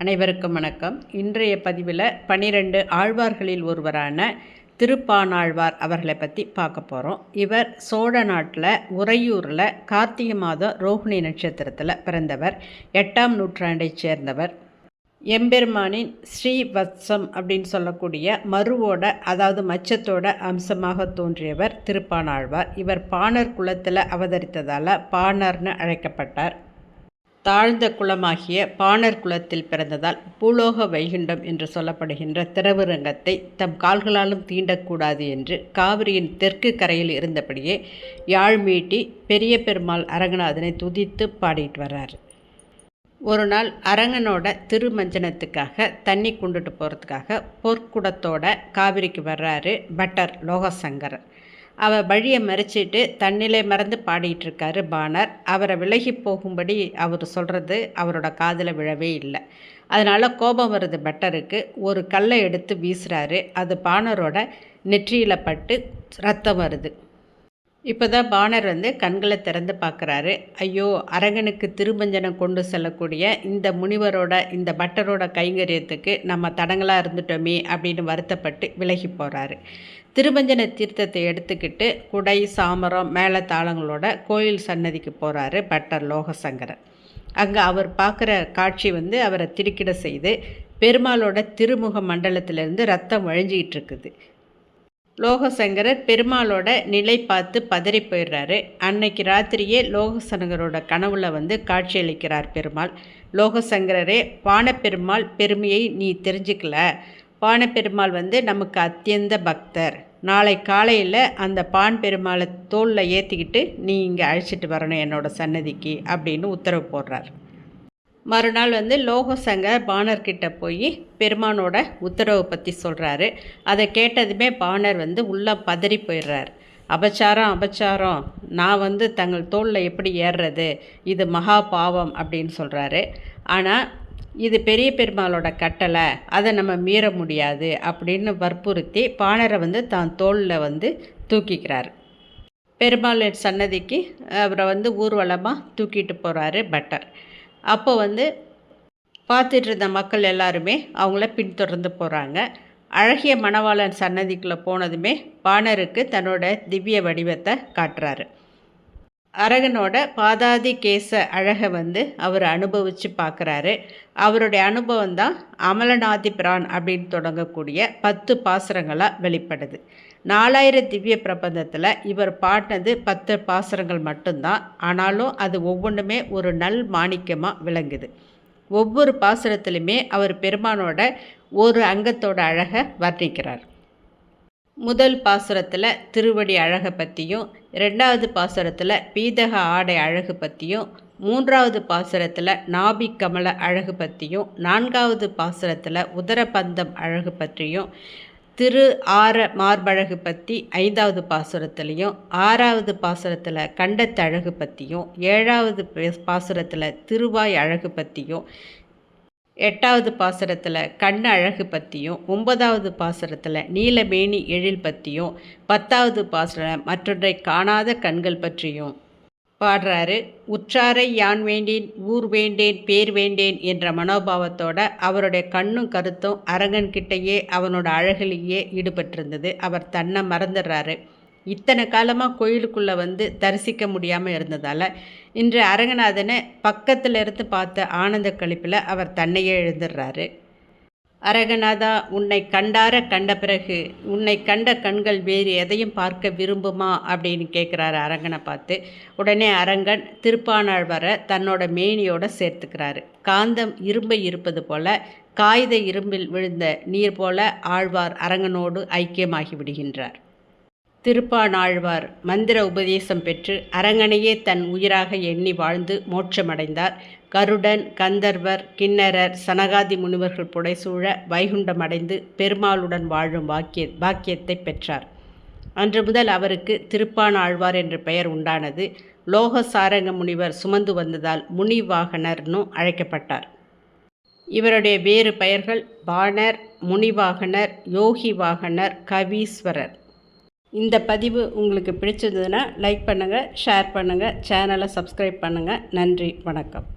அனைவருக்கும் வணக்கம். இன்றைய பதிவில் 12 ஆழ்வார்களில் ஒருவரான திருப்பாணாழ்வார் அவர்களை பற்றி பார்க்க போகிறோம். இவர் சோழ நாட்டில் உறையூரில் கார்த்திகை மாதம் ரோகிணி நட்சத்திரத்தில் பிறந்தவர். 8ஆம் நூற்றாண்டைச் சேர்ந்தவர். எம்பெருமானின் ஸ்ரீவத்சம் அப்படின்னு சொல்லக்கூடிய மருவோட அதாவது மச்சத்தோட அம்சமாக தோன்றியவர் திருப்பாணாழ்வார். இவர் பாணர் குலத்தில் அவதரித்ததால் பாணர்னு அழைக்கப்பட்டார். தாழ்ந்த குலமாகிய பாணர் குலத்தில் பிறந்ததால் பூலோக வைகுண்டம் என்று சொல்லப்படுகின்ற திரவிரங்கத்தை தம் கால்களாலும் தீண்டக்கூடாது என்று காவிரியின் தெற்கு கரையில் இருந்தபடியே யாழ் மீட்டி பெரிய பெருமாள் அரங்கநாதனை துதித்து பாடிட்டு வர்றார். ஒரு நாள் அரங்கனோட திருமஞ்சனத்துக்காக தண்ணி கொண்டுட்டு போகிறதுக்காக பொற்குடத்தோட காவிரிக்கு வர்றாரு பட்டர் லோகசங்கரர். அவர் வழியை மறைச்சிட்டு தன்னிலை மறந்து பாடிட்டுருக்காரு பாணர். அவரை விலகி போகும்படி அவர் சொல்கிறது அவரோட காதில் விழவே இல்லை. அதனால் கோபம் வருது பட்டருக்கு. ஒரு கல்லை எடுத்து வீசுகிறாரு. அது பாணரோட நெற்றியில் பட்டு ரத்தம் வருது. இப்போ தான் பாணர் கண்களை திறந்து பார்க்குறாரு. ஐயோ, அரங்கனுக்கு திருமஞ்சனம் கொண்டு செல்லக்கூடிய இந்த முனிவரோட இந்த பட்டரோட கைங்கரியத்துக்கு நம்ம தடங்களாக இருந்துட்டோமே அப்படின்னு வருத்தப்பட்டு விலகி போகிறாரு. திருமஞ்சன தீர்த்தத்தை எடுத்துக்கிட்டு குடை சாமரம் மேல தாளங்களோட கோயில் சன்னதிக்கு போகிறாரு பட்டர் லோகசங்கரர். அங்கே அவர் பார்க்குற காட்சி அவரை திடுக்கிட செய்து பெருமாளோட திருமுக மண்டலத்திலேருந்து ரத்தம் வழிஞ்சிக்கிட்டு இருக்குது. லோகசங்கரர் பெருமாளோட நிலை பார்த்து பதறி போயிடுறாரு. அன்னைக்கு ராத்திரியே லோகசங்கரோட கனவுல காட்சியளிக்கிறார் பெருமாள். லோகசங்கரரே, பாணப்பெருமாள் பெருமையை நீ தெரிஞ்சுக்கல. பாணப்பெருமாள் நமக்கு அத்தியந்த பக்தர். நாளை காலையில் அந்த பான் பெருமாளை தோளில் ஏற்றிக்கிட்டு நீ இங்கே அழைச்சிட்டு வரணும் என்னோட சன்னதிக்கு அப்படின்னு உத்தரவு போடுறார். மறுநாள் லோகசங்கர் பாணர்கிட்ட போய் பெருமானோட உத்தரவை பற்றி சொல்கிறாரு. அதை கேட்டதுமே பாணர் உள்ளே பதறி போயிடுறார். அபச்சாரம் அபச்சாரம், நான் தங்கள் தோளில் எப்படி ஏறுறது, இது மகா பாவம் அப்படின்னு சொல்கிறாரு. ஆனால் இது பெரிய பெருமாளோட கட்டளை, அதை நம்ம மீற முடியாது அப்படின்னு வற்புறுத்தி பாணரை தான் தோளில் தூக்கிக்கிறார். பெருமாள் சன்னதிக்கு அவரை ஊர்வலமாக தூக்கிட்டு போகிறாரு பட்டர். அப்போ பார்த்துட்டு இருந்த மக்கள் எல்லாருமே அவங்கள பின்தொடர்ந்து போகிறாங்க. அழகிய மணவாளன் சன்னதிக்குள்ளே போனதுமே பாணருக்கு தன்னோட திவ்ய வடிவத்தை காட்டுறாரு. அரகனோட பாதாதி கேச அழகை அவர் அனுபவித்து பார்க்குறாரு. அவருடைய அனுபவம் தான் அமலநாதி பிரான் அப்படின்னு தொடங்கக்கூடிய 10 பாசுரங்களாக வெளிப்படுது. 4000 திவ்ய பிரபந்தத்தில் இவர் பாடினது 10 பாசுரங்கள் மட்டும்தான். ஆனாலும் அது ஒவ்வொன்றுமே ஒரு நல் மாணிக்கமாக விளங்குது. ஒவ்வொரு பாசுரத்துலையுமே அவர் பெருமானோட ஒரு அங்கத்தோட அழகை வர்ணிக்கிறார். முதல் பாசுரத்தில் திருவடி அழகை பற்றியும், 2வது பாசுரத்தில் பீதக ஆடை அழகு பற்றியும், 3வது பாசுரத்தில் நாபி கமல அழகு பற்றியும், 4வது பாசுரத்தில் உதரபந்தம் அழகு பற்றியும், திரு ஆர மார்பழகு பற்றி 5வது பாசுரத்துலேயும், 6வது பாசுரத்தில் கண்டத்து அழகு பற்றியும், 7வது பாசுரத்தில் திருவாய் அழகு பற்றியும், 8வது பாசுரத்தில் கண்ண அழகு பற்றியும், 9வது பாசுரத்தில் நீலமேனி எழில் பற்றியும், 10வது பாசுரம் மற்றொன்றை காணாத கண்கள் பற்றியும் பாடுறாரு. உற்றாரை யான் வேண்டேன், ஊர் வேண்டேன், பேர் வேண்டேன் என்ற மனோபாவத்தோட அவருடைய கண்ணும் கருத்தும் அரங்கன்கிட்டையே அவனோட அழகிலேயே ஈடுபட்டிருந்தது. அவர் தன்னை மறந்துடுறாரு. இத்தனை காலமாக கோயிலுக்குள்ளே தரிசிக்க முடியாமல் இருந்ததால் இன்று அரங்கநாதனை பக்கத்தில் இருந்து பார்த்த ஆனந்த கழிப்பில் அவர் தன்னையே எழுந்துடுறாரு. அரங்கநாதா, உன்னை கண்டார கண்ட பிறகு உன்னை கண்ட கண்கள் வேறு எதையும் பார்க்க விரும்புமா அப்படின்னு கேட்குறாரு அரங்கனை பார்த்து. உடனே அரங்கன் திருப்பாணாழ்வாரை தன்னோட மேனியோடு சேர்த்துக்கிறாரு. காந்தம் இரும்பை இருப்பது போல காகித இரும்பில் விழுந்த நீர் போல ஆழ்வார் அரங்கனோடு ஐக்கியமாகி விடுகின்றார். திருப்பாணாழ்வார் மந்திர உபதேசம் பெற்று அரங்கனையே தன் உயிராக எண்ணி வாழ்ந்து மோட்சமடைந்தார். கருடன், கந்தர்வர், கிண்ணரர், சனகாதி முனிவர்கள் புடைசூழ வைகுண்டமடைந்து பெருமாளுடன் வாழும் பாக்கியத்தை பெற்றார். அன்று முதல் அவருக்கு திருப்பாணாழ்வார் என்ற பெயர் உண்டானது. லோக சாரங்க முனிவர் சுமந்து வந்ததால் முனிவாகனர்னு அழைக்கப்பட்டார். இவருடைய வேறு பெயர்கள் பாணர், முனிவாகனர், யோகி வாகனர், கவீஸ்வரர். இந்த பதிவு உங்களுக்கு பிடிச்சிருந்ததுன்னா லைக் பண்ணுங்கள், ஷேர் பண்ணுங்கள், சேனலை சப்ஸ்கிரைப் பண்ணுங்கள். நன்றி, வணக்கம்.